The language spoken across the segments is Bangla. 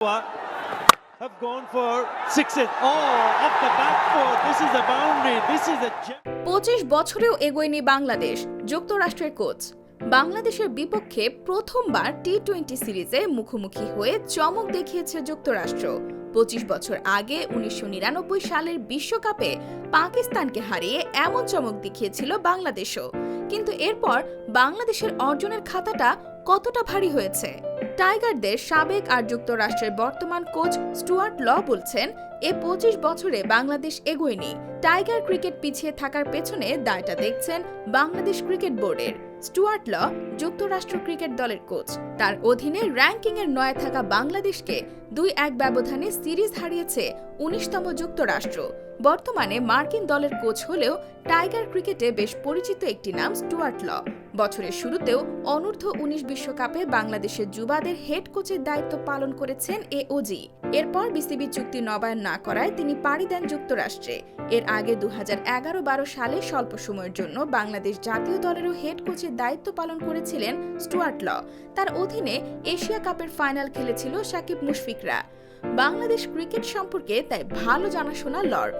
Have gone for sixes. Oh, off the back foot. This is a boundary. This is a 25 বছরেও এগোয়নি বাংলাদেশ, যুক্তরাষ্ট্রের কোচ। বাংলাদেশের বিপক্ষে প্রথমবার টি-20 সিরিজে মুখোমুখি হয়ে চমক দেখিয়েছে যুক্তরাষ্ট্র। 25 বছর আগে 1999 সালের বিশ্বকাপে পাকিস্তানকে হারিয়ে এমন চমক দেখিয়েছিল বাংলাদেশও। কিন্তু এরপর বাংলাদেশের অর্জনের খাতাটা কতটা ভারী হয়েছে? টাইগারদের সাবেক আর যুক্তরাষ্ট্রের বর্তমান কোচ স্টুয়ার্ট ল বলছেন, এ 25 বছরে বাংলাদেশ এগোয়নি। টাইগার ক্রিকেট পিছিয়ে থাকার পেছনে দায়টা দেখছেন বাংলাদেশ ক্রিকেট বোর্ডের। স্টুয়ার্ট ল যুক্তরাষ্ট্র ক্রিকেট দলের কোচ। তার অধীনে র্যাঙ্কিংয়ের 9 থাকা বাংলাদেশকে 2-1 ব্যবধানে সিরিজ হারিয়েছে 19তম যুক্তরাষ্ট্র। বর্তমানে মার্কিন দলের কোচ হলেও টাইগার ক্রিকেটে বেশ পরিচিত একটি নাম স্টুয়ার্ট ল। বছরের শুরুতেও অনূর্ধ্ব-19 বিশ্বকাপে বাংলাদেশের যুবাদের হেড কোচের দায়িত্ব পালন করেছেন এ ওজি। এরপর বিসিবি চুক্তি নবায়ন না করায় তিনি পাড়ি দেন যুক্তরাষ্ট্রে। এর আগে 2011-12 সালে স্বল্প সময়ের জন্য বাংলাদেশ জাতীয় দলেরও হেড কোচের দায়িত্ব পালন করেছিলেন স্টুয়ার্ট ল। তার অধীনে এশিয়া কাপের ফাইনাল খেলেছিল সাকিব মুশফিকরা। বাংলাদেশ ক্রিকেট সম্পর্কে তাই ভালো জানাশোনা লর।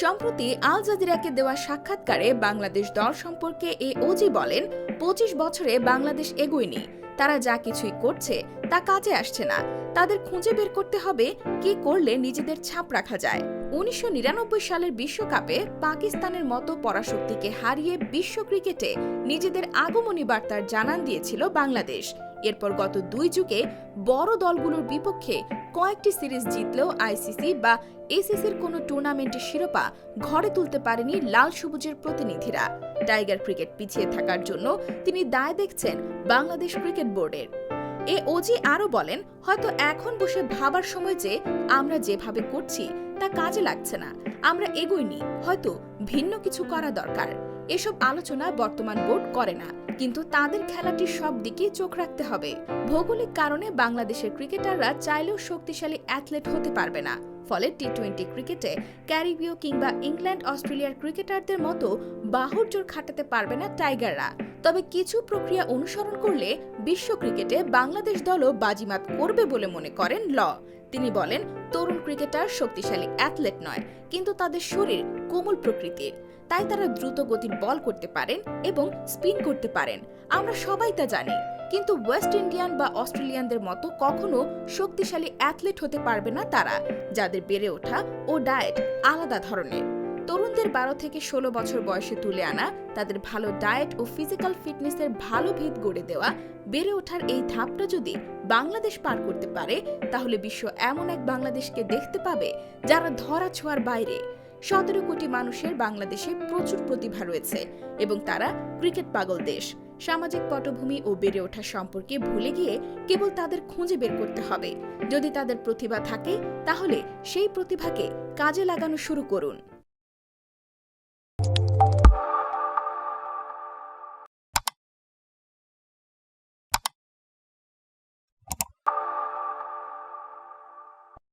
সম্প্রতি আল জাজিরাকে দেওয়া সাক্ষাৎকারে বাংলাদেশ দল সম্পর্কে এ ওজি বলেন, 25 বছরে বাংলাদেশ এগোয়নি। তারা যা কিছুই করছে তা কাজে আসছে না। তাদের খুঁজে বের করতে হবে কি করলে নিজেদের ছাপ রাখা যায়। 1999 সালের বিশ্বকাপে পাকিস্তানের মতো পরাশক্তিকে হারিয়ে বিশ্ব ক্রিকেটে নিজেদের আগমনী বার্তার জানান দিয়েছিল বাংলাদেশ। এরপর গত 2 যুগে বড় দলগুলোর বিপক্ষে কয়েকটি সিরিজ জিতলেও আইসিসি বা এসিসির কোনো টুর্নামেন্টের শিরোপা ঘরে তুলতে পারেনি লাল সবুজের প্রতিনিধিরা। টাইগার ক্রিকেট পিছিয়ে থাকার জন্য তিনি দায় দেখছেন বাংলাদেশ ক্রিকেট বোর্ডের। এ ওজি আরও বলেন, হয়তো এখন বসে ভাবার সময় যে আমরা যেভাবে করছি তা কাজে লাগছে না, আমরা এগোইনি, হয়তো ভিন্ন কিছু করা দরকার। এসব আলোচনা বর্তমান বোর্ড করে না, কিন্তু তাদের খেলাটির সব দিকেই চোখ রাখতে হবে। ভৌগোলিক কারণে বাংলাদেশের ক্রিকেটাররা চাইলেও শক্তিশালী অ্যাথলেট হতে পারবে না। ফলে টি-20 ক্রিকেটে ক্যারিবীয় কিংবা ইংল্যান্ড অস্ট্রেলিয়ার ক্রিকেটারদের মতো বাহুর জোর খাটাতে পারবে না টাইগাররা। তবে কিছু প্রক্রিয়া অনুসরণ করলে বিশ্ব ক্রিকেটে বাংলাদেশ দলও বাজিমাত করবে বলে মনে করেন ল। তিনি বলেন, তরুণ ক্রিকেটার শক্তিশালী অ্যাথলেট নয়, কিন্তু তাদের শরীর কোমল প্রকৃতির। তাই তারা দ্রুত গতির বল করতে পারেন এবং স্পিন করতে পারেন। আমরা সবাই তা জানি। কিন্তু ওয়েস্ট ইন্ডিয়ান বা অস্ট্রেলিয়ানদের মতো কখনো শক্তিশালী অ্যাথলেট হতে পারবে না তারা, যাদের বেড়ে ওঠা ও ডায়েট আলাদা ধরনের। তরুণদের 12 থেকে 16 বছর বয়সে তুলে আনা, তাদের ভালো ডায়েট ও ফিজিক্যাল ফিটনেসের ভালো ভিত গড়ে দেওয়া, বেড়ে ওঠার এই ধাপটা যদি বাংলাদেশ পার করতে পারে, তাহলে বিশ্ব এমন এক বাংলাদেশকে দেখতে পাবে যারা ধরা ছোঁয়ার বাইরে। 17 কোটি মানুষের বাংলাদেশে প্রচুর প্রতিভা রয়েছে এবং তারা ক্রিকেট পাগল দেশ। সামাজিক পটভূমি ও বেড়ে ওঠা সম্পর্কে ভুলে গিয়ে কেবল তাদের খুঁজে বের করতে হবে। যদি তাদের প্রতিভা থাকে, তাহলে সেই প্রতিভাকে কাজে লাগানো শুরু করুন।